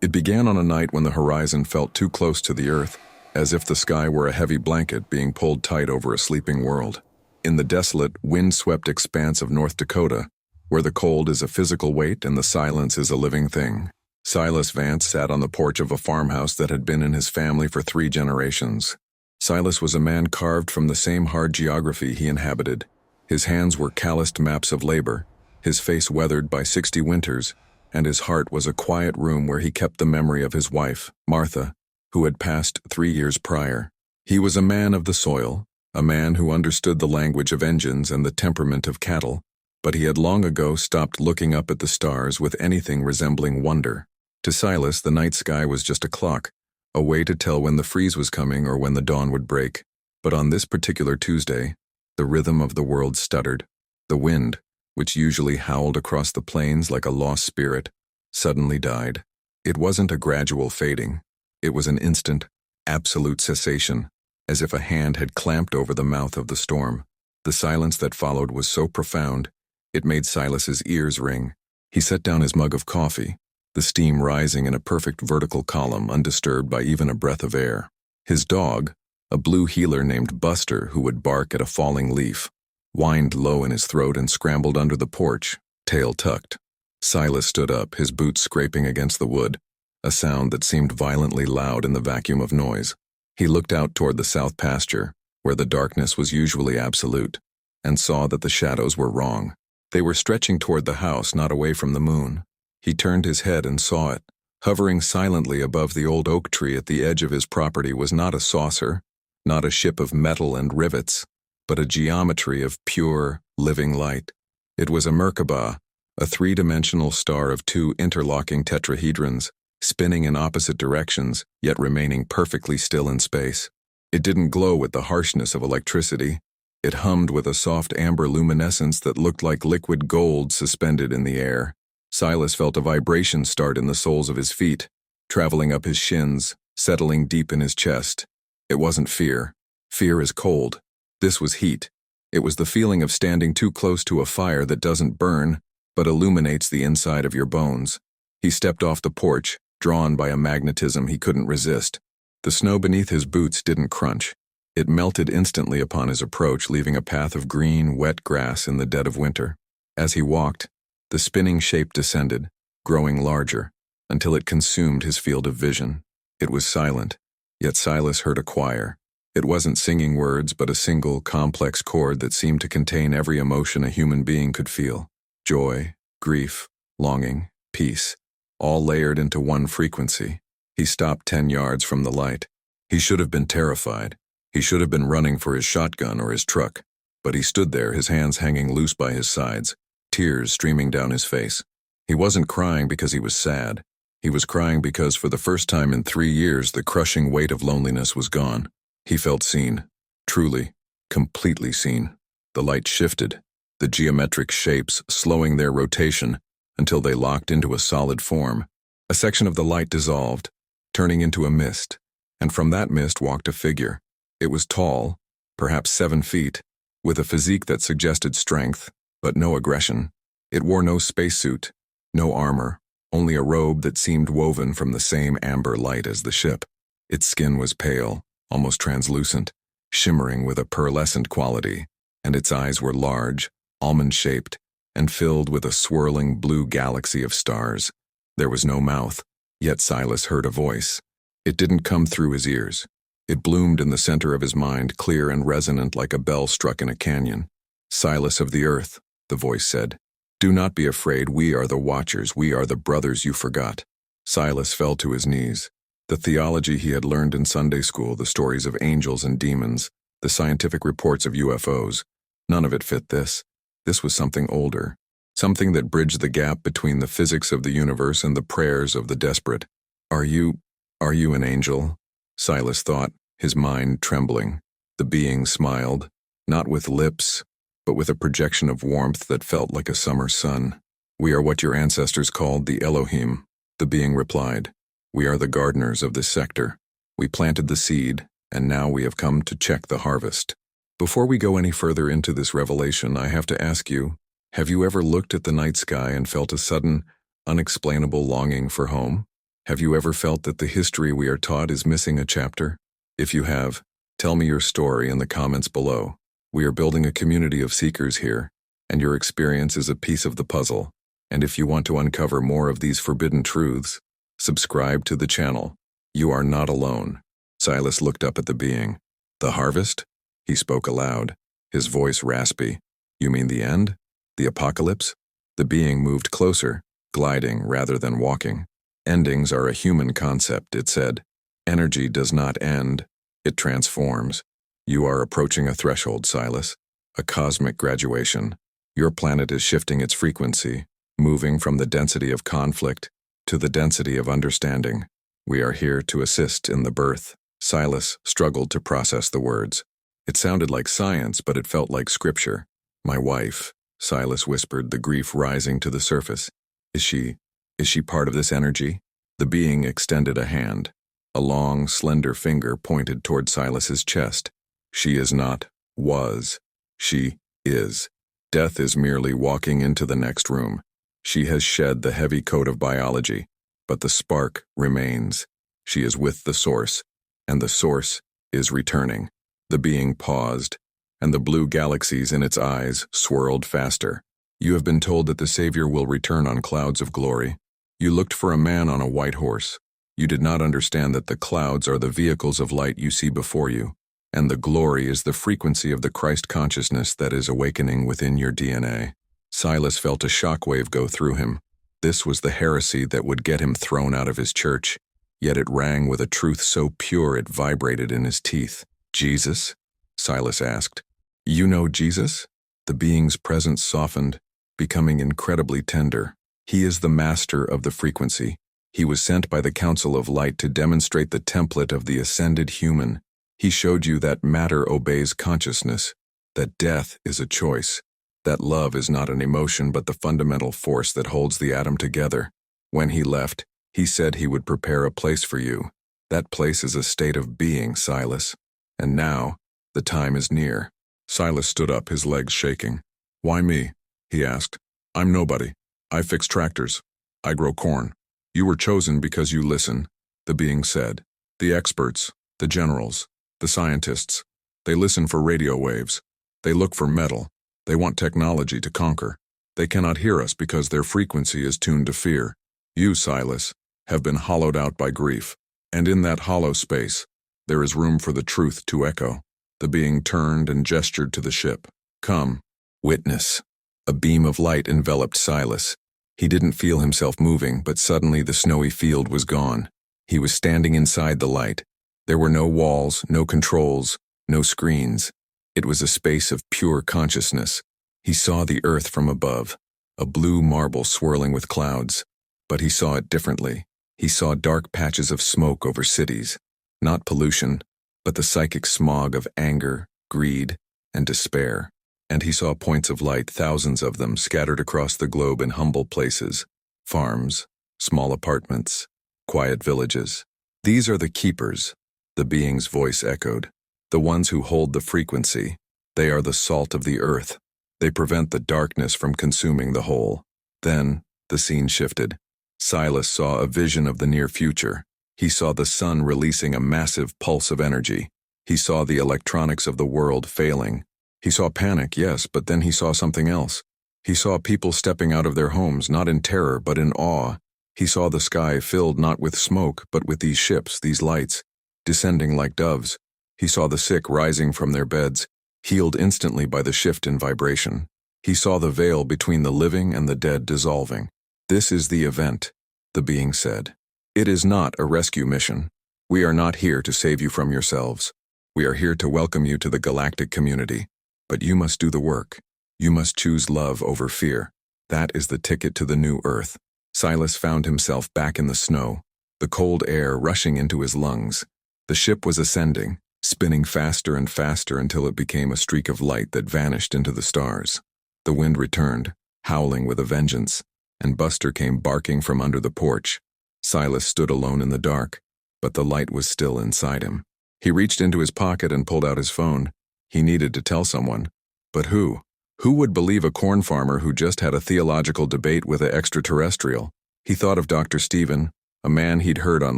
It began on a night when the horizon felt too close to the earth, as if the sky were a heavy blanket being pulled tight over a sleeping world. In the desolate, wind-swept expanse of North Dakota, where the cold is a physical weight and the silence is a living thing, Silas Vance sat on the porch of a farmhouse that had been in his family for 3 generations. Silas was a man carved from the same hard geography he inhabited. His hands were calloused maps of labor, his face weathered by 60 winters, and his heart was a quiet room where he kept the memory of his wife, Martha, who had passed 3 years prior. He was a man of the soil, a man who understood the language of engines and the temperament of cattle, but he had long ago stopped looking up at the stars with anything resembling wonder. To Silas, the night sky was just a clock, a way to tell when the freeze was coming or when the dawn would break. But on this particular Tuesday, the rhythm of the world stuttered. The wind, which usually howled across the plains like a lost spirit, suddenly died. It wasn't a gradual fading. It was an instant, absolute cessation, as if a hand had clamped over the mouth of the storm. The silence that followed was so profound, it made Silas's ears ring. He set down his mug of coffee, the steam rising in a perfect vertical column undisturbed by even a breath of air. His dog, a blue heeler named Buster who would bark at a falling leaf, whined low in his throat and scrambled under the porch, tail tucked. Silas stood up, his boots scraping against the wood, a sound that seemed violently loud in the vacuum of noise. He looked out toward the south pasture, where the darkness was usually absolute, and saw that the shadows were wrong. They were stretching toward the house, not away from the moon. He turned his head and saw it. Hovering silently above the old oak tree at the edge of his property was not a saucer, not a ship of metal and rivets, but a geometry of pure, living light. It was a Merkabah, a 3-dimensional star of 2 interlocking tetrahedrons, spinning in opposite directions, yet remaining perfectly still in space. It didn't glow with the harshness of electricity. It hummed with a soft amber luminescence that looked like liquid gold suspended in the air. Silas felt a vibration start in the soles of his feet, traveling up his shins, settling deep in his chest. It wasn't fear. Fear is cold. This was heat. It was the feeling of standing too close to a fire that doesn't burn, but illuminates the inside of your bones. He stepped off the porch, drawn by a magnetism he couldn't resist. The snow beneath his boots didn't crunch. It melted instantly upon his approach, leaving a path of green, wet grass in the dead of winter. As he walked, the spinning shape descended, growing larger, until it consumed his field of vision. It was silent, yet Silas heard a choir. It wasn't singing words, but a single, complex chord that seemed to contain every emotion a human being could feel. Joy, grief, longing, peace, all layered into one frequency. He stopped 10 yards from the light. He should have been terrified. He should have been running for his shotgun or his truck. But he stood there, his hands hanging loose by his sides, tears streaming down his face. He wasn't crying because he was sad. He was crying because for the first time in 3 years the crushing weight of loneliness was gone. He felt seen. Truly, completely seen. The light shifted, the geometric shapes slowing their rotation until they locked into a solid form. A section of the light dissolved, turning into a mist, and from that mist walked a figure. It was tall, perhaps 7 feet, with a physique that suggested strength, but no aggression. It wore no spacesuit, no armor, only a robe that seemed woven from the same amber light as the ship. Its skin was pale, almost translucent, shimmering with a pearlescent quality, and its eyes were large, almond-shaped, and filled with a swirling blue galaxy of stars. There was no mouth, yet Silas heard a voice. It didn't come through his ears. It bloomed in the center of his mind, clear and resonant like a bell struck in a canyon. "Silas of the earth," the voice said. "Do not be afraid, we are the Watchers, we are the brothers you forgot." Silas fell to his knees. The theology he had learned in Sunday school, the stories of angels and demons, the scientific reports of UFOs, none of it fit this. This was something older, something that bridged the gap between the physics of the universe and the prayers of the desperate. Are you an angel?" Silas thought, his mind trembling. The being smiled, not with lips, but with a projection of warmth that felt like a summer sun. "We are what your ancestors called the Elohim," the being replied. "We are the gardeners of this sector. We planted the seed, and now we have come to check the harvest." Before we go any further into this revelation, I have to ask you, have you ever looked at the night sky and felt a sudden, unexplainable longing for home? Have you ever felt that the history we are taught is missing a chapter? If you have, tell me your story in the comments below. We are building a community of seekers here, and your experience is a piece of the puzzle. And if you want to uncover more of these forbidden truths, subscribe to the channel. You are not alone. Silas looked up at the being. The harvest? He spoke aloud, his voice raspy. You mean the end? The apocalypse? The being moved closer, gliding rather than walking. Endings are a human concept, it said. Energy does not end, it transforms. You are approaching a threshold, Silas, a cosmic graduation. Your planet is shifting its frequency, moving from the density of conflict to the density of understanding. We are here to assist in the birth. Silas struggled to process the words. It sounded like science, but it felt like scripture. My wife, Silas whispered, the grief rising to the surface. Is she part of this energy? The being extended a hand. A long, slender finger pointed toward Silas's chest. She is not, was. She is. Death is merely walking into the next room. She has shed the heavy coat of biology, but the spark remains. She is with the source, and the source is returning. The being paused, and the blue galaxies in its eyes swirled faster. You have been told that the Savior will return on clouds of glory. You looked for a man on a white horse. You did not understand that the clouds are the vehicles of light you see before you, and the glory is the frequency of the Christ consciousness that is awakening within your DNA. Silas felt a shockwave go through him. This was the heresy that would get him thrown out of his church, yet it rang with a truth so pure it vibrated in his teeth. Jesus? Silas asked. You know Jesus? The being's presence softened, becoming incredibly tender. He is the master of the frequency. He was sent by the Council of Light to demonstrate the template of the ascended human. He showed you that matter obeys consciousness, that death is a choice, that love is not an emotion but the fundamental force that holds the atom together. When he left, he said he would prepare a place for you. That place is a state of being, Silas. And now, the time is near. Silas stood up, his legs shaking. Why me? He asked. I'm nobody. I fix tractors. I grow corn. You were chosen because you listen, the being said. The experts, the generals, the scientists, they listen for radio waves. They look for metal. They want technology to conquer. They cannot hear us because their frequency is tuned to fear. You, Silas, have been hollowed out by grief. And in that hollow space, there is room for the truth to echo. The being turned and gestured to the ship. Come, witness. A beam of light enveloped Silas. He didn't feel himself moving, but suddenly the snowy field was gone. He was standing inside the light. There were no walls, no controls, no screens. It was a space of pure consciousness. He saw the earth from above, a blue marble swirling with clouds. But he saw it differently. He saw dark patches of smoke over cities. Not pollution, but the psychic smog of anger, greed, and despair. And he saw points of light, thousands of them, scattered across the globe in humble places. Farms, small apartments, quiet villages. These are the keepers, the being's voice echoed. The ones who hold the frequency. They are the salt of the earth. They prevent the darkness from consuming the whole. Then, the scene shifted. Silas saw a vision of the near future. He saw the sun releasing a massive pulse of energy. He saw the electronics of the world failing. He saw panic, yes, but then he saw something else. He saw people stepping out of their homes, not in terror, but in awe. He saw the sky filled not with smoke, but with these ships, these lights, descending like doves. He saw the sick rising from their beds, healed instantly by the shift in vibration. He saw the veil between the living and the dead dissolving. This is the event, the being said. It is not a rescue mission. We are not here to save you from yourselves. We are here to welcome you to the galactic community. But you must do the work. You must choose love over fear. That is the ticket to the new earth. Silas found himself back in the snow, the cold air rushing into his lungs. The ship was ascending, spinning faster and faster until it became a streak of light that vanished into the stars. The wind returned, howling with a vengeance, and Buster came barking from under the porch. Silas stood alone in the dark, but the light was still inside him. He reached into his pocket and pulled out his phone. He needed to tell someone. But who? Who would believe a corn farmer who just had a theological debate with an extraterrestrial? He thought of Dr. Stephen, A man he'd heard on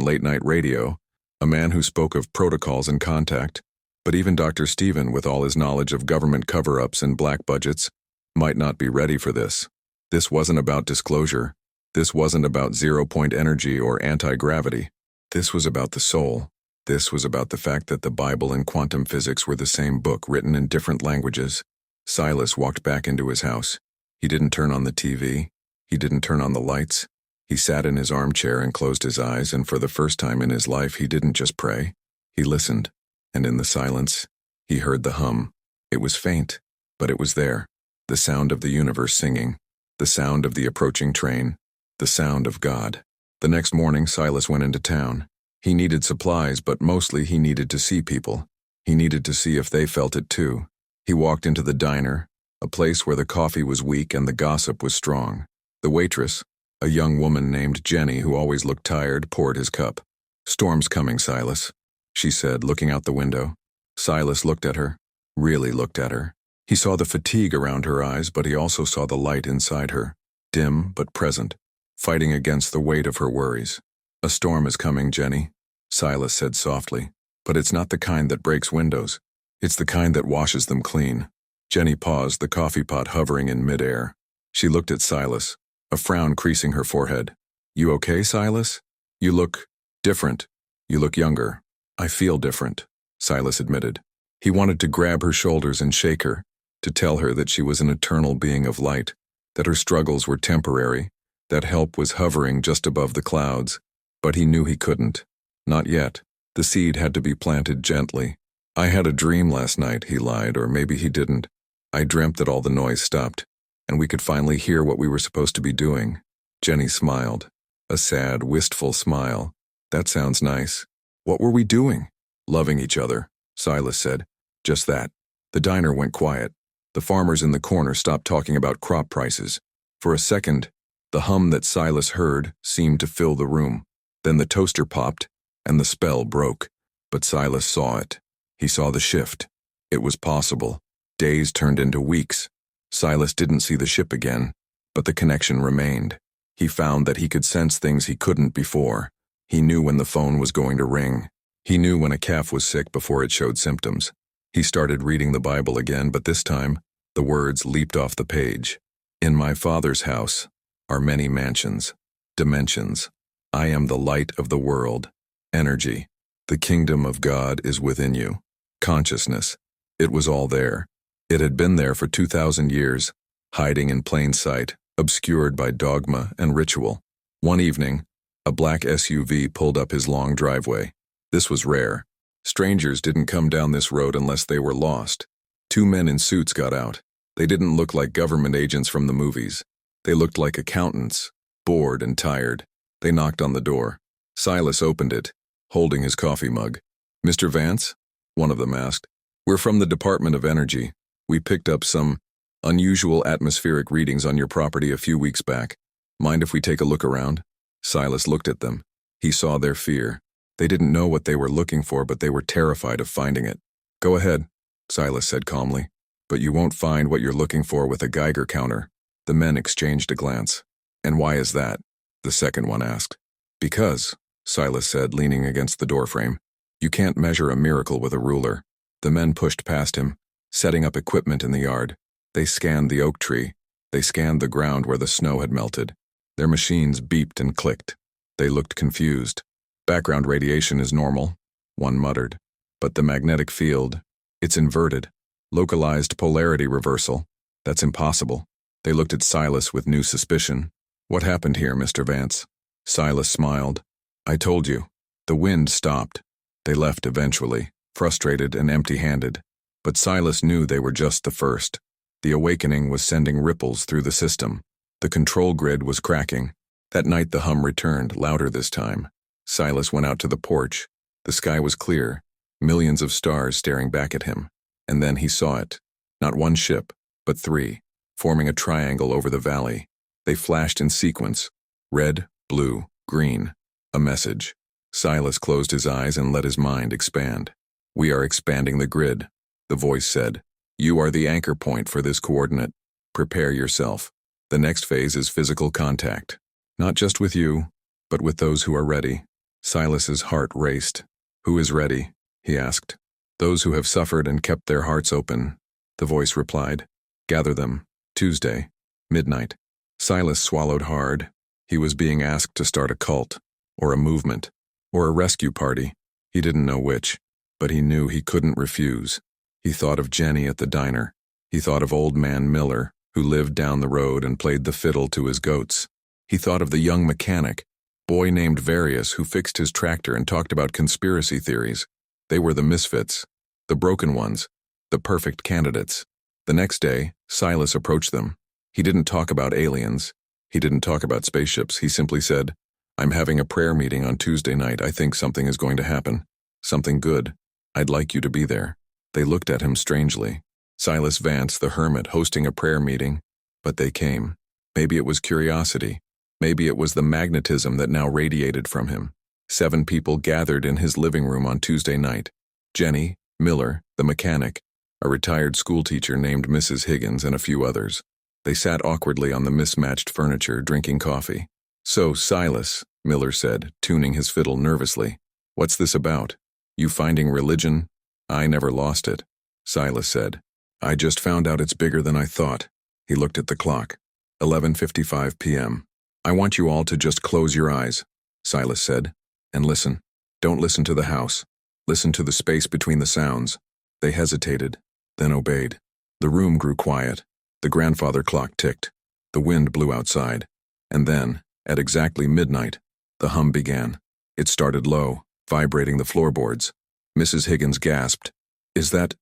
late-night radio, a man who spoke of protocols and contact, but even Dr. Stephen, with all his knowledge of government cover-ups and black budgets, might not be ready for this. This wasn't about disclosure. This wasn't about zero-point energy or anti-gravity. This was about the soul. This was about the fact that the Bible and quantum physics were the same book written in different languages. Silas walked back into his house. He didn't turn on the TV. He didn't turn on the lights. He sat in his armchair and closed his eyes, and for the first time in his life, he didn't just pray. He listened, and in the silence, he heard the hum. It was faint, but it was there. The sound of the universe singing. The sound of the approaching train. The sound of God. The next morning, Silas went into town. He needed supplies, but mostly he needed to see people. He needed to see if they felt it too. He walked into the diner, a place where the coffee was weak and the gossip was strong. The waitress, a young woman named Jenny who always looked tired, poured his cup. "Storm's coming, Silas," she said, looking out the window. Silas looked at her, really looked at her. He saw the fatigue around her eyes, but he also saw the light inside her, dim but present, fighting against the weight of her worries. "A storm is coming, Jenny," Silas said softly, "but it's not the kind that breaks windows. It's the kind that washes them clean." Jenny paused, the coffee pot hovering in midair. She looked at Silas, a frown creasing her forehead. "You okay, Silas? You look different. You look younger." "I feel different," Silas admitted. He wanted to grab her shoulders and shake her, to tell her that she was an eternal being of light, that her struggles were temporary, that help was hovering just above the clouds, but he knew he couldn't. Not yet. The seed had to be planted gently. "I had a dream last night," he lied, or maybe he didn't. "I dreamt that all the noise stopped, and we could finally hear what we were supposed to be doing." Jenny smiled. A sad, wistful smile. "That sounds nice." "What were we doing?" "Loving each other," Silas said. "Just that." The diner went quiet. The farmers in the corner stopped talking about crop prices. For a second, the hum that Silas heard seemed to fill the room. Then the toaster popped, and the spell broke. But Silas saw it. He saw the shift. It was possible. Days turned into weeks. Silas didn't see the ship again, but the connection remained. He found that he could sense things he couldn't before. He knew when the phone was going to ring. He knew when a calf was sick before it showed symptoms. He started reading the Bible again, but this time, the words leaped off the page. "In my Father's house are many mansions, dimensions. I am the light of the world. Energy. The kingdom of God is within you. Consciousness." It was all there. It had been there for 2,000 years, hiding in plain sight, obscured by dogma and ritual. One evening, a black SUV pulled up his long driveway. This was rare. Strangers didn't come down this road unless they were lost. Two men in suits got out. They didn't look like government agents from the movies. They looked like accountants, bored and tired. They knocked on the door. Silas opened it, holding his coffee mug. "Mr. Vance?" one of them asked. "We're from the Department of Energy. We picked up some unusual atmospheric readings on your property a few weeks back. Mind if we take a look around?" Silas looked at them. He saw their fear. They didn't know what they were looking for, but they were terrified of finding it. "Go ahead," Silas said calmly. "But you won't find what you're looking for with a Geiger counter." The men exchanged a glance. "And why is that?" the second one asked. "Because," Silas said, leaning against the doorframe, "you can't measure a miracle with a ruler." The men pushed past him, setting up equipment in the yard. They scanned the oak tree. They scanned the ground where the snow had melted. Their machines beeped and clicked. They looked confused. "Background radiation is normal," one muttered. "But the magnetic field, it's inverted. Localized polarity reversal. That's impossible." They looked at Silas with new suspicion. "What happened here, Mr. Vance?" Silas smiled. "I told you. The wind stopped. They left eventually, frustrated and empty-handed. But Silas knew they were just the first. The awakening was sending ripples through the system. The control grid was cracking. That night the hum returned, louder this time. Silas went out to the porch. The sky was clear, millions of stars staring back at him. And then he saw it. Not one ship, but three, forming a triangle over the valley. They flashed in sequence. Red, blue, green. A message. Silas closed his eyes and let his mind expand. "We are expanding the grid," the voice said. "You are the anchor point for this coordinate. Prepare yourself. The next phase is physical contact. Not just with you, but with those who are ready. Silas's heart raced. Who is ready? He asked. Those who have suffered and kept their hearts open. The voice replied. Gather them. Tuesday. Midnight. Silas swallowed hard. He was being asked to start a cult, or a movement, or a rescue party. He didn't know which, but he knew he couldn't refuse. He thought of Jenny at the diner. He thought of old man Miller, who lived down the road and played the fiddle to his goats. He thought of the young mechanic, boy named Various, who fixed his tractor and talked about conspiracy theories. They were the misfits, the broken ones, the perfect candidates. The next day, Silas approached them. He didn't talk about aliens. He didn't talk about spaceships. He simply said, I'm having a prayer meeting on Tuesday night. I think something is going to happen. Something good. I'd like you to be there. They looked at him strangely. Silas Vance, the hermit, hosting a prayer meeting. But they came. Maybe it was curiosity. Maybe it was the magnetism that now radiated from him. 7 people gathered in his living room on Tuesday night. Jenny, Miller, the mechanic, a retired schoolteacher named Mrs. Higgins, and a few others. They sat awkwardly on the mismatched furniture, drinking coffee. So, Silas, Miller said, tuning his fiddle nervously. What's this about? You finding religion? I never lost it, Silas said. I just found out it's bigger than I thought. He looked at the clock. 11:55 p.m. I want you all to just close your eyes, Silas said, and listen. Don't listen to the house. Listen to the space between the sounds. They hesitated, then obeyed. The room grew quiet. The grandfather clock ticked. The wind blew outside. And then, at exactly midnight, the hum began. It started low, vibrating the floorboards. Mrs. Higgins gasped. Is that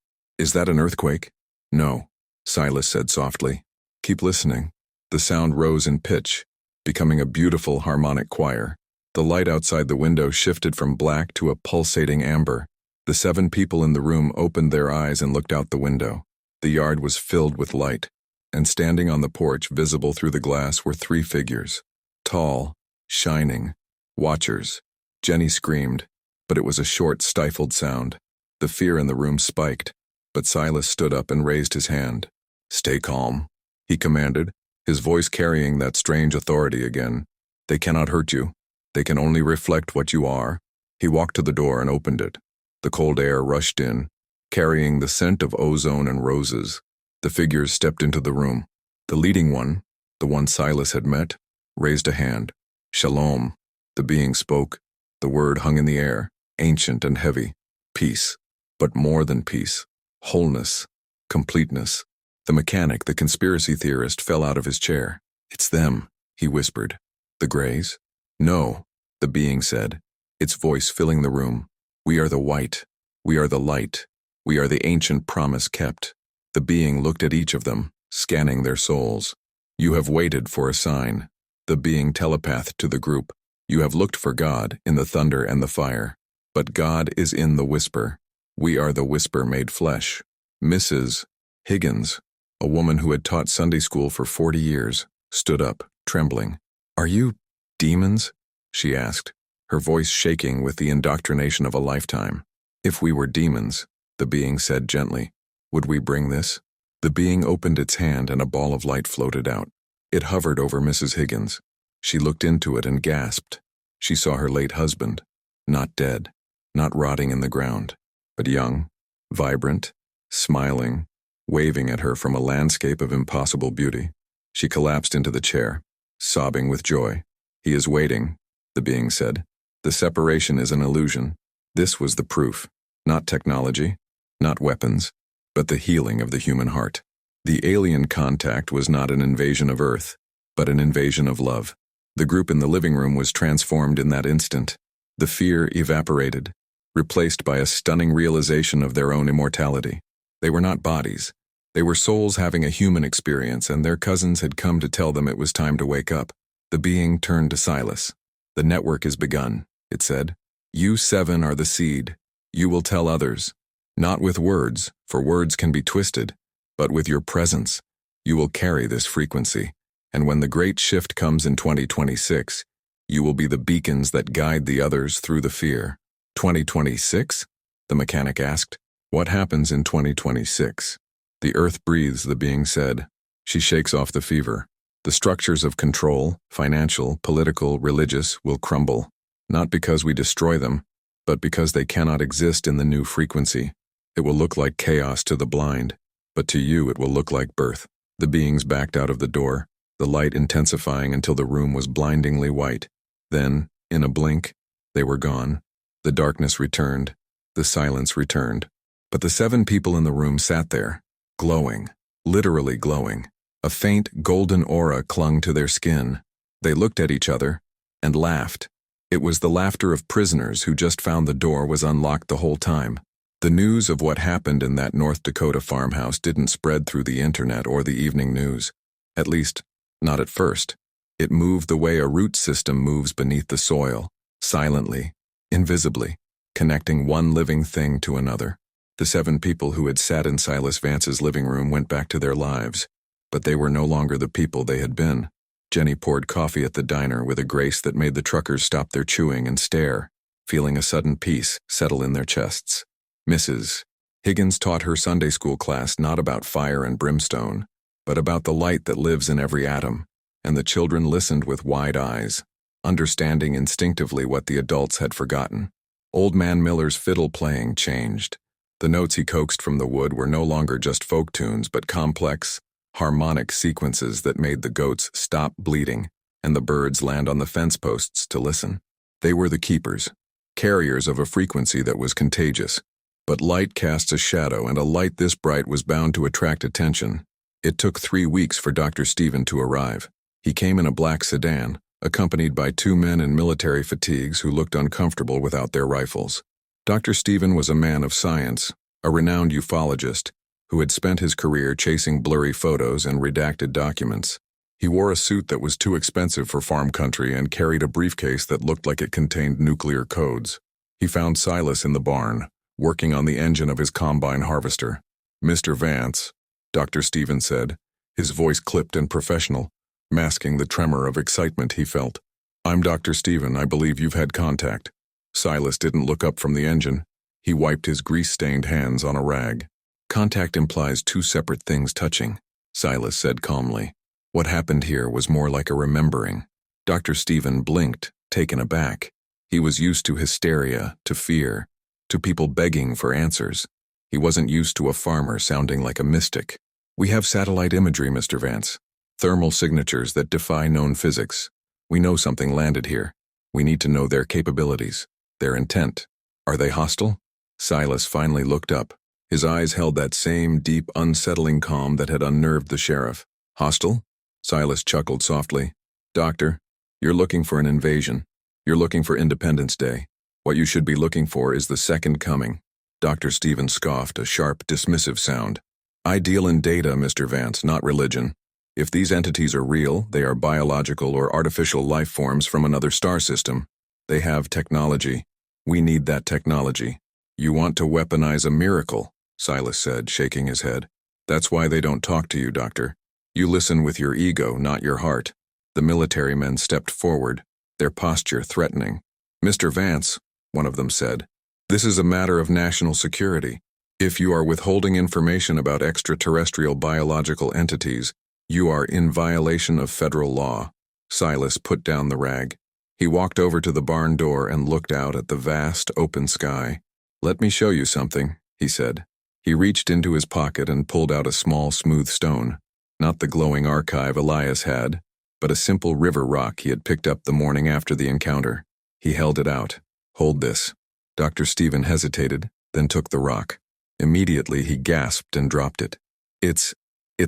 an earthquake? No, Silas said softly. Keep listening. The sound rose in pitch, becoming a beautiful harmonic choir. The light outside the window shifted from black to a pulsating amber. The 7 people in the room opened their eyes and looked out the window. The yard was filled with light, and standing on the porch, visible through the glass, were 3 figures. Tall, shining, watchers. Jenny screamed, but it was a short, stifled sound. The fear in the room spiked, but Silas stood up and raised his hand. Stay calm, he commanded, his voice carrying that strange authority again. They cannot hurt you. They can only reflect what you are. He walked to the door and opened it. The cold air rushed in, carrying the scent of ozone and roses. The figures stepped into the room. The leading one, the one Silas had met, raised a hand. Shalom. The being spoke. The word hung in the air, ancient and heavy. Peace. But more than peace. Wholeness. Completeness. The mechanic, the conspiracy theorist, fell out of his chair. It's them, he whispered. The Greys? No, the being said, its voice filling the room. We are the white. We are the light. We are the ancient promise kept. The being looked at each of them, scanning their souls. You have waited for a sign. The being telepathed to the group. You have looked for God in the thunder and the fire. But God is in the whisper. We are the whisper made flesh. Mrs. Higgins, a woman who had taught Sunday school for 40 years, stood up, trembling. Are you demons? She asked, her voice shaking with the indoctrination of a lifetime. If we were demons, the being said gently, would we bring this? The being opened its hand and a ball of light floated out. It hovered over Mrs. Higgins. She looked into it and gasped. She saw her late husband, not dead, not rotting in the ground, but young, vibrant, smiling, waving at her from a landscape of impossible beauty. She collapsed into the chair, sobbing with joy. He is waiting, the being said. The separation is an illusion. This was the proof. Not technology, not weapons, but the healing of the human heart. The alien contact was not an invasion of Earth, but an invasion of love. The group in the living room was transformed in that instant. The fear evaporated, replaced by a stunning realization of their own immortality. They were not bodies. They were souls having a human experience, and their cousins had come to tell them it was time to wake up. The being turned to Silas. The network is begun, it said. You 7 are the seed. You will tell others. Not with words, for words can be twisted, but with your presence. You will carry this frequency, and when the great shift comes in 2026, you will be the beacons that guide the others through the fear. 2026? The mechanic asked. What happens in 2026? The earth breathes, the being said. She shakes off the fever. The structures of control, financial, political, religious, will crumble, not because we destroy them, but because they cannot exist in the new frequency. It will look like chaos to the blind, but to you it will look like birth. The beings backed out of the door, the light intensifying until the room was blindingly white. Then, in a blink, they were gone. The darkness returned. The silence returned. But the 7 people in the room sat there, glowing, literally glowing. A faint, golden aura clung to their skin. They looked at each other and laughed. It was the laughter of prisoners who just found the door was unlocked the whole time. The news of what happened in that North Dakota farmhouse didn't spread through the internet or the evening news. At least, not at first. It moved the way a root system moves beneath the soil, silently, invisibly, connecting one living thing to another. The 7 people who had sat in Silas Vance's living room went back to their lives, but they were no longer the people they had been. Jenny poured coffee at the diner with a grace that made the truckers stop their chewing and stare, feeling a sudden peace settle in their chests. Mrs. Higgins taught her Sunday school class not about fire and brimstone, but about the light that lives in every atom, and the children listened with wide eyes, understanding instinctively what the adults had forgotten. Old Man Miller's fiddle playing changed. The notes he coaxed from the wood were no longer just folk tunes but complex, harmonic sequences that made the goats stop bleating and the birds land on the fence posts to listen. They were the keepers, carriers of a frequency that was contagious. But light casts a shadow, and a light this bright was bound to attract attention. It took 3 weeks for Dr. Stephen to arrive. He came in a black sedan, accompanied by 2 men in military fatigues who looked uncomfortable without their rifles. Dr. Stephen was a man of science, a renowned ufologist, who had spent his career chasing blurry photos and redacted documents. He wore a suit that was too expensive for farm country and carried a briefcase that looked like it contained nuclear codes. He found Silas in the barn, working on the engine of his combine harvester. "Mr. Vance," Dr. Stephen said, his voice clipped and professional, masking the tremor of excitement he felt. "I'm Dr. Stephen. I believe you've had contact." Silas didn't look up from the engine. He wiped his grease-stained hands on a rag. "Contact implies 2 separate things touching," Silas said calmly. What happened here was more like a remembering. Dr. Stephen blinked, taken aback. He was used to hysteria, to fear, to people begging for answers. He wasn't used to a farmer sounding like a mystic. "We have satellite imagery, Mr. Vance. Thermal signatures that defy known physics. We know something landed here. We need to know their capabilities, their intent. Are they hostile?" Silas finally looked up. His eyes held that same deep, unsettling calm that had unnerved the sheriff. "Hostile?" Silas chuckled softly. "Doctor, you're looking for an invasion. You're looking for Independence Day. What you should be looking for is the second coming." Dr. Stephen scoffed, a sharp, dismissive sound. "I deal in data, Mr. Vance, not religion. If these entities are real, they are biological or artificial life forms from another star system. They have technology. We need that technology." "You want to weaponize a miracle," Silas said, shaking his head. "That's why they don't talk to you, Doctor. You listen with your ego, not your heart." The military men stepped forward, their posture threatening. "Mr. Vance," one of them said, "this is a matter of national security. If you are withholding information about extraterrestrial biological entities, you are in violation of federal law." Silas put down the rag. He walked over to the barn door and looked out at the vast, open sky. "Let me show you something," he said. He reached into his pocket and pulled out a small, smooth stone. Not the glowing archive Elias had, but a simple river rock he had picked up the morning after the encounter. He held it out. "Hold this." Dr. Stephen hesitated, then took the rock. Immediately he gasped and dropped it. It's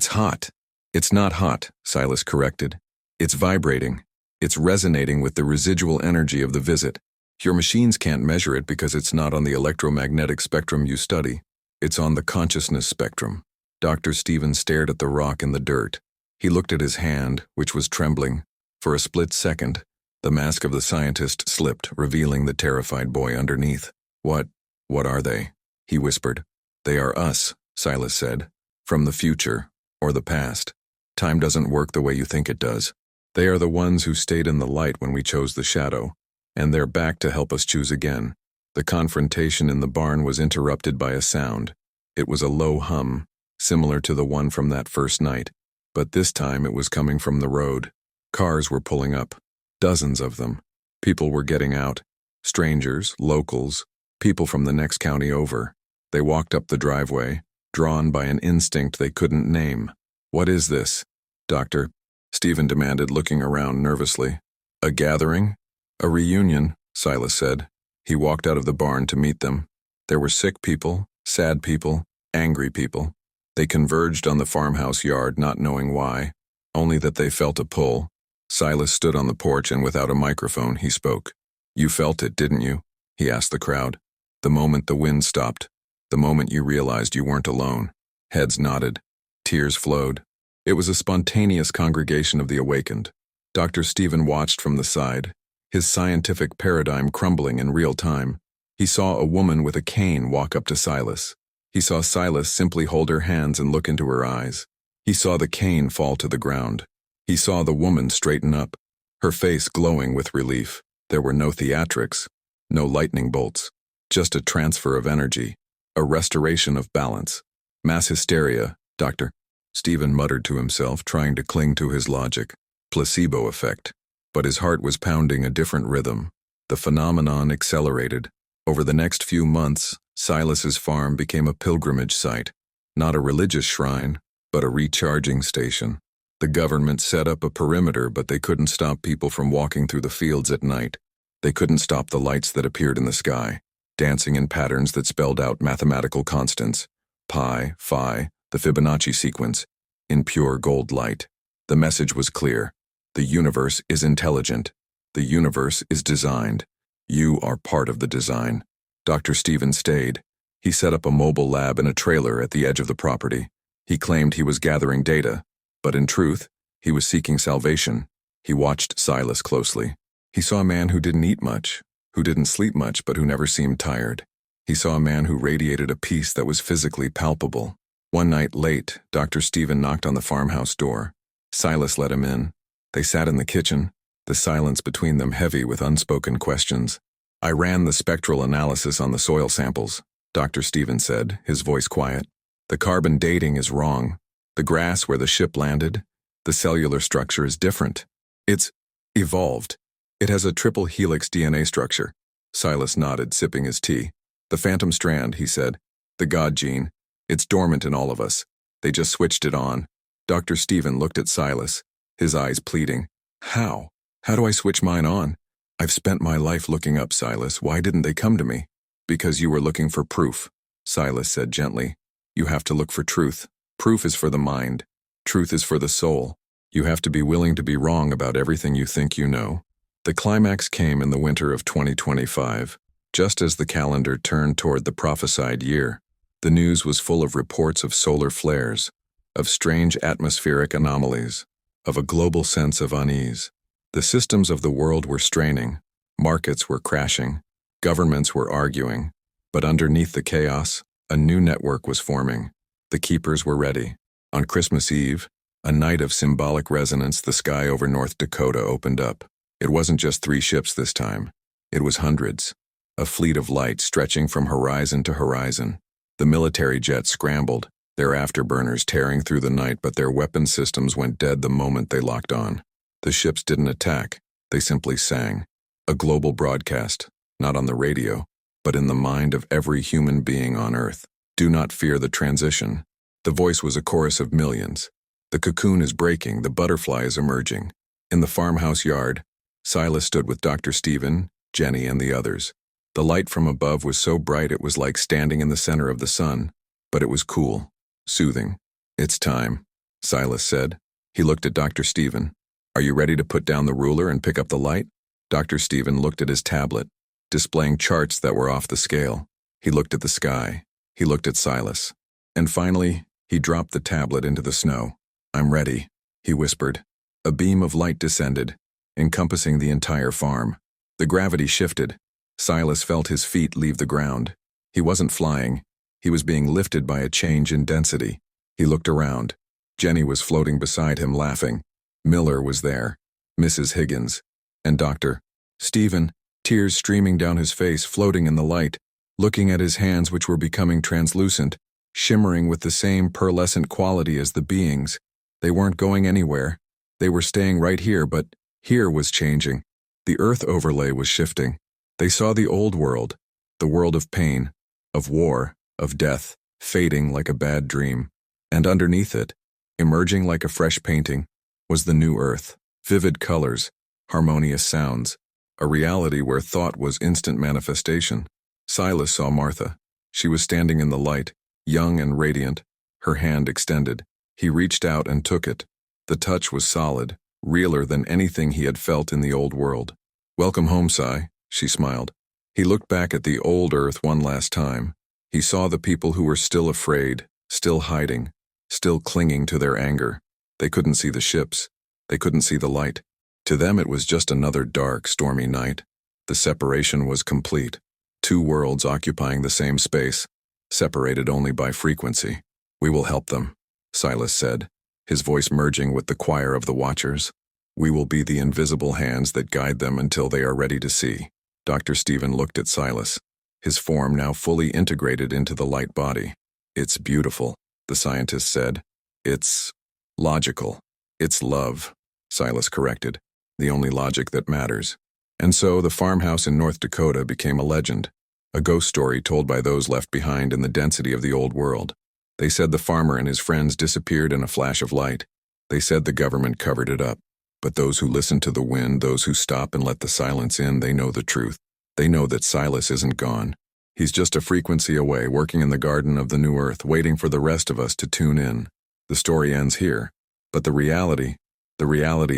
hot." "It's not hot," Silas corrected. "It's vibrating. It's resonating with the residual energy of the visit. Your machines can't measure it because it's not on the electromagnetic spectrum you study. It's on the consciousness spectrum." Dr. Stephen stared at the rock in the dirt. He looked at his hand, which was trembling. For a split second, the mask of the scientist slipped, revealing the terrified boy underneath. What are they?" he whispered. "They are us," Silas said. "From the future, or the past. Time doesn't work the way you think it does. They are the ones who stayed in the light when we chose the shadow, and they're back to help us choose again." The confrontation in the barn was interrupted by a sound. It was a low hum, similar to the one from that first night, But this time it was coming from the road. Cars were pulling up. Dozens of them. People were getting out. Strangers, locals, people from the next county over. They walked up the driveway, drawn by an instinct they couldn't name. "What is this, Doctor?" Stephen demanded, looking around nervously. "A gathering?" "A reunion," Silas said. He walked out of the barn to meet them. There were sick people, sad people, angry people. They converged on the farmhouse yard, not knowing why, only that they felt a pull. Silas stood on the porch and without a microphone, he spoke. "You felt it, didn't you?" he asked the crowd. "The moment the wind stopped. The moment you realized you weren't alone." Heads nodded. Tears flowed. It was a spontaneous congregation of the awakened. Dr. Stephen watched from the side, his scientific paradigm crumbling in real time. He saw a woman with a cane walk up to Silas. He saw Silas simply hold her hands and look into her eyes. He saw the cane fall to the ground. He saw the woman straighten up, her face glowing with relief. There were no theatrics, no lightning bolts, just a transfer of energy, a restoration of balance. "Mass hysteria, Doctor," Stephen muttered to himself, trying to cling to his logic. "Placebo effect." But his heart was pounding a different rhythm. The phenomenon accelerated. Over the next few months, Silas's farm became a pilgrimage site, not a religious shrine, but a recharging station. The government set up a perimeter, but they couldn't stop people from walking through the fields at night. They couldn't stop the lights that appeared in the sky, dancing in patterns that spelled out mathematical constants. Pi, phi, the Fibonacci sequence, in pure gold light. The message was clear. The universe is intelligent. The universe is designed. You are part of the design. Dr. Stephen stayed. He set up a mobile lab in a trailer at the edge of the property. He claimed he was gathering data, but in truth, he was seeking salvation. He watched Silas closely. He saw a man who didn't eat much, who didn't sleep much, but who never seemed tired. He saw a man who radiated a peace that was physically palpable. One night late, Dr. Stephen knocked on the farmhouse door. Silas let him in. They sat in the kitchen, the silence between them heavy with unspoken questions. "I ran the spectral analysis on the soil samples," Dr. Stephen said, his voice quiet. "The carbon dating is wrong. The grass where the ship landed, the cellular structure is different. It's evolved. It has a triple helix DNA structure." Silas nodded, sipping his tea. "The phantom strand," he said. "The God gene. It's dormant in all of us. They just switched it on." Dr. Stephen looked at Silas, his eyes pleading. "How? How do I switch mine on?" "I've spent my life looking up, Silas. Why didn't they come to me?" "Because you were looking for proof," Silas said gently. "You have to look for truth. Proof is for the mind. Truth is for the soul. You have to be willing to be wrong about everything you think you know." The climax came in the winter of 2025, just as the calendar turned toward the prophesied year. The news was full of reports of solar flares, of strange atmospheric anomalies, of a global sense of unease. The systems of the world were straining, markets were crashing, governments were arguing, but underneath the chaos, a new network was forming. The keepers were ready. On Christmas Eve, a night of symbolic resonance, the sky over North Dakota opened up. It wasn't just 3 ships this time. It was hundreds. A fleet of light stretching from horizon to horizon. The military jets scrambled, their afterburners tearing through the night, but their weapon systems went dead the moment they locked on. The ships didn't attack, they simply sang. A global broadcast, not on the radio, but in the mind of every human being on Earth. Do not fear the transition. The voice was a chorus of millions. The cocoon is breaking, the butterfly is emerging. In the farmhouse yard, Silas stood with Dr. Stephen, Jenny, and the others. The light from above was so bright it was like standing in the center of the sun, but it was cool, soothing. "It's time," Silas said. He looked at Dr. Stephen. "Are you ready to put down the ruler and pick up the light?" Dr. Stephen looked at his tablet, displaying charts that were off the scale. He looked at the sky. He looked at Silas. And finally, he dropped the tablet into the snow. "I'm ready," he whispered. A beam of light descended, encompassing the entire farm. The gravity shifted. Silas felt his feet leave the ground. He wasn't flying. He was being lifted by a change in density. He looked around. Jenny was floating beside him, laughing. Miller was there, Mrs. Higgins, and Dr. Stephen, tears streaming down his face, floating in the light, looking at his hands which were becoming translucent, shimmering with the same pearlescent quality as the beings. They weren't going anywhere. They were staying right here, but here was changing. The Earth overlay was shifting. They saw the old world, the world of pain, of war, of death, fading like a bad dream. And underneath it, emerging like a fresh painting, was the new Earth. Vivid colors, harmonious sounds, a reality where thought was instant manifestation. Silas saw Martha. She was standing in the light, young and radiant, her hand extended. He reached out and took it. The touch was solid, realer than anything he had felt in the old world. "Welcome home, Si," she smiled. He looked back at the old Earth one last time. He saw the people who were still afraid, still hiding, still clinging to their anger. They couldn't see the ships. They couldn't see the light. To them it was just another dark, stormy night. The separation was complete. Two worlds occupying the same space, separated only by frequency. "We will help them," Silas said, his voice merging with the choir of the Watchers. "We will be the invisible hands that guide them until they are ready to see." Dr. Stephen looked at Silas, his form now fully integrated into the light body. "It's beautiful," the scientist said. "It's logical. It's love," Silas corrected, "the only logic that matters." And so the farmhouse in North Dakota became a legend, a ghost story told by those left behind in the density of the old world. They said the farmer and his friends disappeared in a flash of light. They said the government covered it up. But those who listen to the wind, those who stop and let the silence in, they know the truth. They know that Silas isn't gone. He's just a frequency away, working in the garden of the new Earth, waiting for the rest of us to tune in. The story ends here. But the reality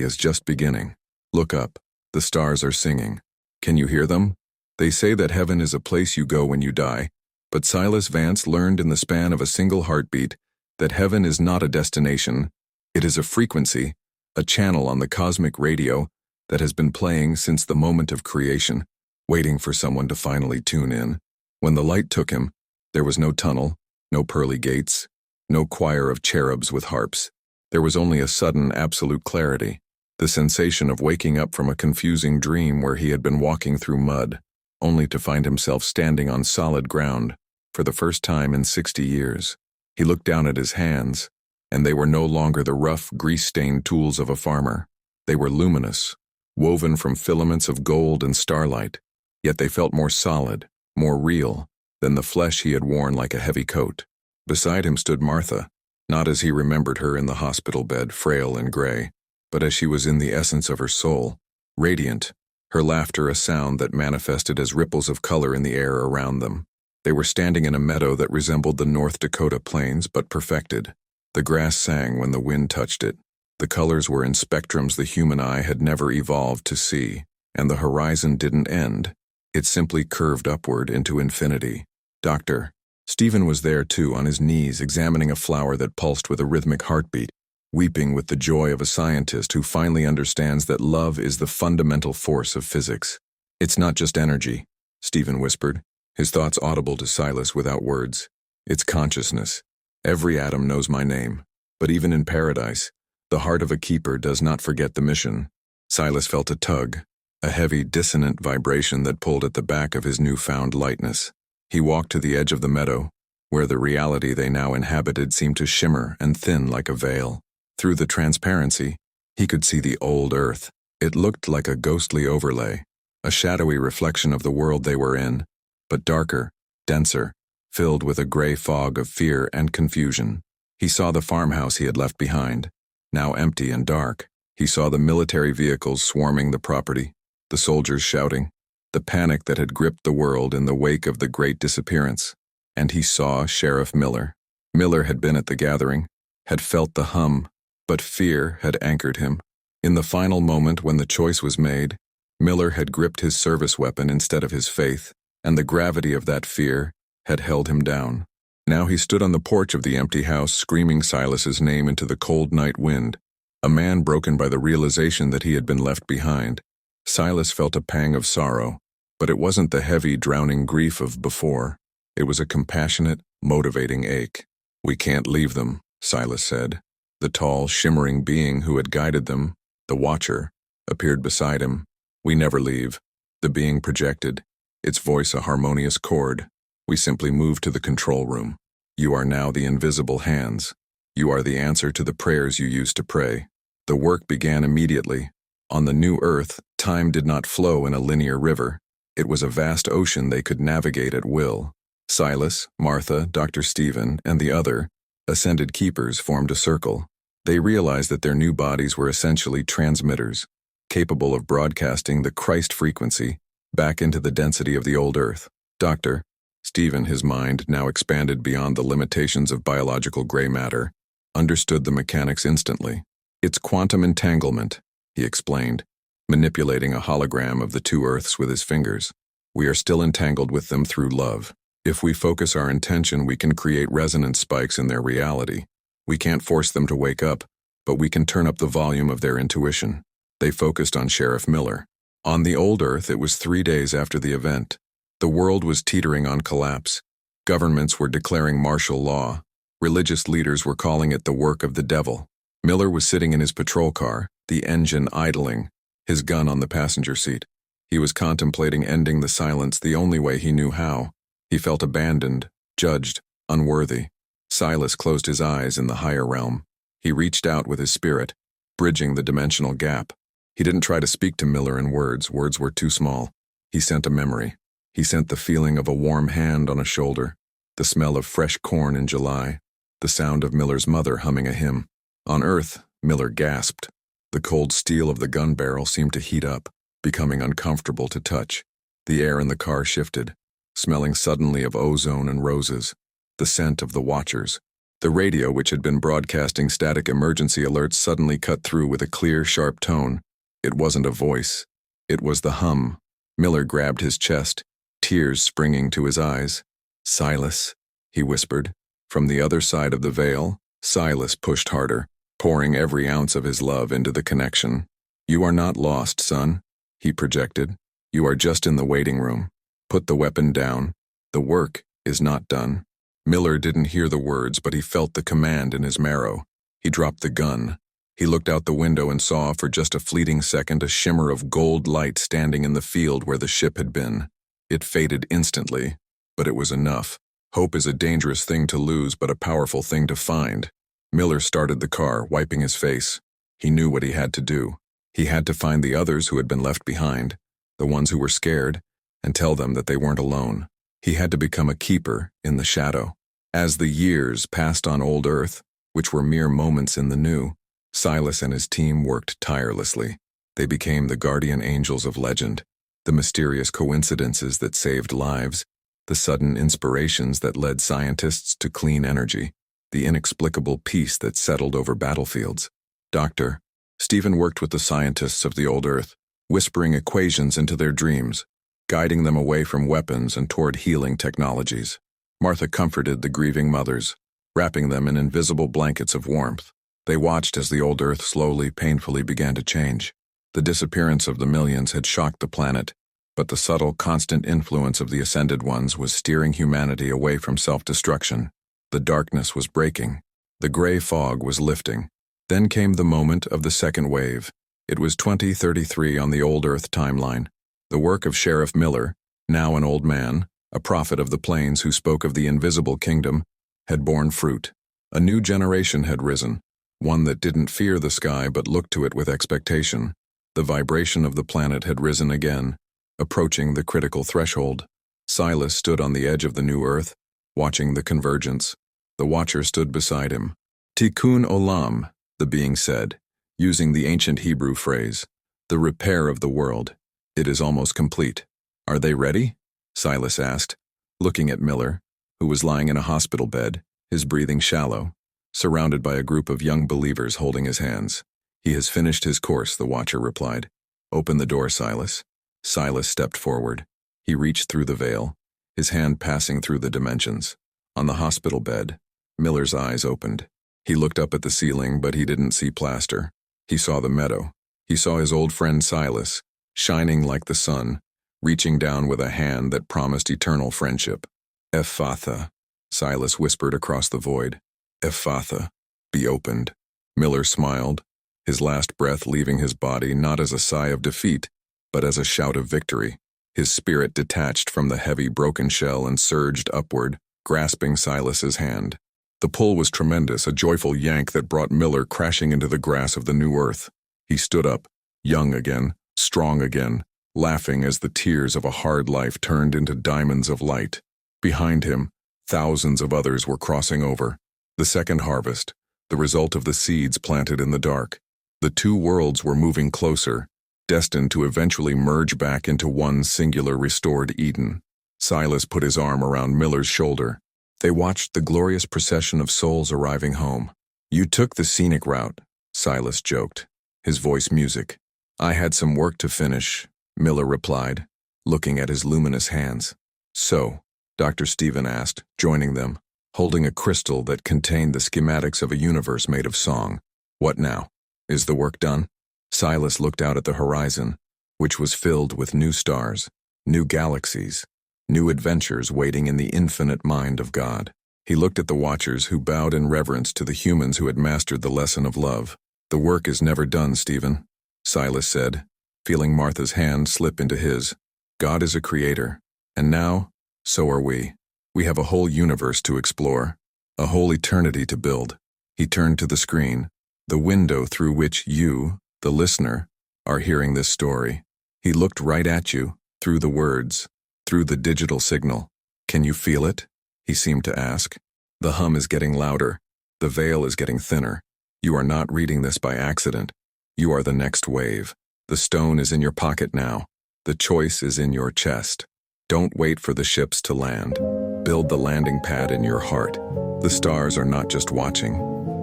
is just beginning. Look up. The stars are singing. Can you hear them? They say that heaven is a place you go when you die. But Silas Vance learned in the span of a single heartbeat that heaven is not a destination. It is a frequency, a channel on the cosmic radio that has been playing since the moment of creation, waiting for someone to finally tune in. When the light took him, there was no tunnel, no pearly gates, no choir of cherubs with harps. There was only a sudden, absolute clarity, the sensation of waking up from a confusing dream where he had been walking through mud, only to find himself standing on solid ground for the first time in 60 years. He looked down at his hands, and they were no longer the rough, grease-stained tools of a farmer. They were luminous, woven from filaments of gold and starlight, yet they felt more solid, more real, than the flesh he had worn like a heavy coat. Beside him stood Martha, not as he remembered her in the hospital bed, frail and gray, but as she was in the essence of her soul, radiant, her laughter a sound that manifested as ripples of color in the air around them. They were standing in a meadow that resembled the North Dakota plains, but perfected. The grass sang when the wind touched it. The colors were in spectrums the human eye had never evolved to see, and the horizon didn't end. It simply curved upward into infinity. Dr. Stephen was there too, on his knees, examining a flower that pulsed with a rhythmic heartbeat, weeping with the joy of a scientist who finally understands that love is the fundamental force of physics. "It's not just energy," Stephen whispered, his thoughts audible to Silas without words. "It's consciousness. Every atom knows my name. But even in paradise, the heart of a keeper does not forget the mission." Silas felt a tug, a heavy, dissonant vibration that pulled at the back of his newfound lightness. He walked to the edge of the meadow, where the reality they now inhabited seemed to shimmer and thin like a veil. Through the transparency, he could see the old Earth. It looked like a ghostly overlay, a shadowy reflection of the world they were in, but darker, denser, filled with a gray fog of fear and confusion. He saw the farmhouse he had left behind, now empty and dark. He saw the military vehicles swarming the property, the soldiers shouting, the panic that had gripped the world in the wake of the Great Disappearance. And he saw Sheriff Miller. Miller had been at the gathering, had felt the hum, but fear had anchored him. In the final moment when the choice was made, Miller had gripped his service weapon instead of his faith, and the gravity of that fear had held him down. Now he stood on the porch of the empty house, screaming Silas's name into the cold night wind, a man broken by the realization that he had been left behind. Silas felt a pang of sorrow, but it wasn't the heavy, drowning grief of before. It was a compassionate, motivating ache. "We can't leave them," Silas said. The tall, shimmering being who had guided them, the Watcher, appeared beside him. "We never leave," the being projected, its voice a harmonious chord. "We simply move to the control room. You are now the invisible hands. You are the answer to the prayers you used to pray. The work began immediately. On the new earth, time did not flow in a linear river. It was a vast ocean they could navigate at will. Silas, Martha, Dr. Stephen, and the other ascended keepers formed a circle. They realized that their new bodies were essentially transmitters, capable of broadcasting the Christ frequency back into the density of the old earth. Dr. Stephen, his mind, now expanded beyond the limitations of biological gray matter, understood the mechanics instantly. It's quantum entanglement, he explained, manipulating a hologram of the two earths with his fingers. We are still entangled with them through love. If we focus our intention, we can create resonance spikes in their reality. We can't force them to wake up, but we can turn up the volume of their intuition. They focused on Sheriff Miller. On the old earth, it was 3 days after the event. The world was teetering on collapse. Governments were declaring martial law. Religious leaders were calling it the work of the devil. Miller was sitting in his patrol car, the engine idling, his gun on the passenger seat. He was contemplating ending the silence the only way he knew how. He felt abandoned, judged, unworthy. Silas closed his eyes in the higher realm. He reached out with his spirit, bridging the dimensional gap. He didn't try to speak to Miller in words. Words were too small. He sent a memory. He sent the feeling of a warm hand on a shoulder, the smell of fresh corn in July, the sound of Miller's mother humming a hymn. On Earth, Miller gasped. The cold steel of the gun barrel seemed to heat up, becoming uncomfortable to touch. The air in the car shifted, smelling suddenly of ozone and roses, the scent of the watchers. The radio, which had been broadcasting static emergency alerts, suddenly cut through with a clear, sharp tone. It wasn't a voice. It was the hum. Miller grabbed his chest, tears springing to his eyes. "Silas," he whispered. From the other side of the veil, Silas pushed harder, pouring every ounce of his love into the connection. "You are not lost, son," he projected. "You are just in the waiting room. Put the weapon down. The work is not done." Miller didn't hear the words, but he felt the command in his marrow. He dropped the gun. He looked out the window and saw for just a fleeting second a shimmer of gold light standing in the field where the ship had been. It faded instantly, but it was enough. Hope is a dangerous thing to lose, but a powerful thing to find. Miller started the car, wiping his face. He knew what he had to do. He had to find the others who had been left behind, the ones who were scared, and tell them that they weren't alone. He had to become a keeper in the shadow. As the years passed on old Earth, which were mere moments in the new, Silas and his team worked tirelessly. They became the guardian angels of legend, the mysterious coincidences that saved lives, the sudden inspirations that led scientists to clean energy, the inexplicable peace that settled over battlefields. Dr. Stephen worked with the scientists of the old Earth, whispering equations into their dreams, guiding them away from weapons and toward healing technologies. Martha comforted the grieving mothers, wrapping them in invisible blankets of warmth. They watched as the old Earth slowly, painfully began to change. The disappearance of the millions had shocked the planet, but the subtle, constant influence of the Ascended Ones was steering humanity away from self-destruction. The darkness was breaking. The gray fog was lifting. Then came the moment of the second wave. It was 2033 on the old Earth timeline. The work of Sheriff Miller, now an old man, a prophet of the plains who spoke of the invisible kingdom, had borne fruit. A new generation had risen, one that didn't fear the sky but looked to it with expectation. The vibration of the planet had risen again, approaching the critical threshold. Silas stood on the edge of the new Earth, watching the convergence. The Watcher stood beside him. Tikkun Olam, the being said, using the ancient Hebrew phrase, the repair of the world. It is almost complete. Are they ready? Silas asked, looking at Miller, who was lying in a hospital bed, his breathing shallow, surrounded by a group of young believers holding his hands. He has finished his course, the Watcher replied. Open the door, Silas. Silas stepped forward. He reached through the veil, his hand passing through the dimensions. On the hospital bed, Miller's eyes opened. He looked up at the ceiling, but he didn't see plaster. He saw the meadow. He saw his old friend Silas, shining like the sun, reaching down with a hand that promised eternal friendship. Ephatha, Silas whispered across the void. Ephatha, be opened. Miller smiled, his last breath leaving his body not as a sigh of defeat, but as a shout of victory. His spirit detached from the heavy broken shell and surged upward, grasping Silas's hand. The pull was tremendous, a joyful yank that brought Miller crashing into the grass of the new earth. He stood up, young again, strong again, laughing as the tears of a hard life turned into diamonds of light. Behind him, thousands of others were crossing over. The second harvest, the result of the seeds planted in the dark. The two worlds were moving closer, destined to eventually merge back into one singular restored Eden. Silas put his arm around Miller's shoulder. They watched the glorious procession of souls arriving home. "You took the scenic route," Silas joked, his voice music. "I had some work to finish," Miller replied, looking at his luminous hands. "So," Dr. Stephen asked, joining them, holding a crystal that contained the schematics of a universe made of song. "What now? Is the work done?" Silas looked out at the horizon, which was filled with new stars, new galaxies, new adventures waiting in the infinite mind of God. He looked at the watchers who bowed in reverence to the humans who had mastered the lesson of love. "The work is never done, Stephen," Silas said, feeling Martha's hand slip into his. "God is a creator, and now, so are we. We have a whole universe to explore, a whole eternity to build." He turned to the screen, the window through which you, the listener, are hearing this story. He looked right at you, through the words, through the digital signal. "Can you feel it?" he seemed to ask. "The hum is getting louder. The veil is getting thinner. You are not reading this by accident. You are the next wave. The stone is in your pocket now. The choice is in your chest. Don't wait for the ships to land. Build the landing pad in your heart. The stars are not just watching,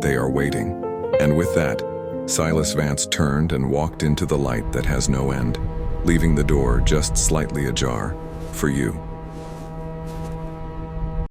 they are waiting." And with that, Silas Vance turned and walked into the light that has no end, leaving the door just slightly ajar for you.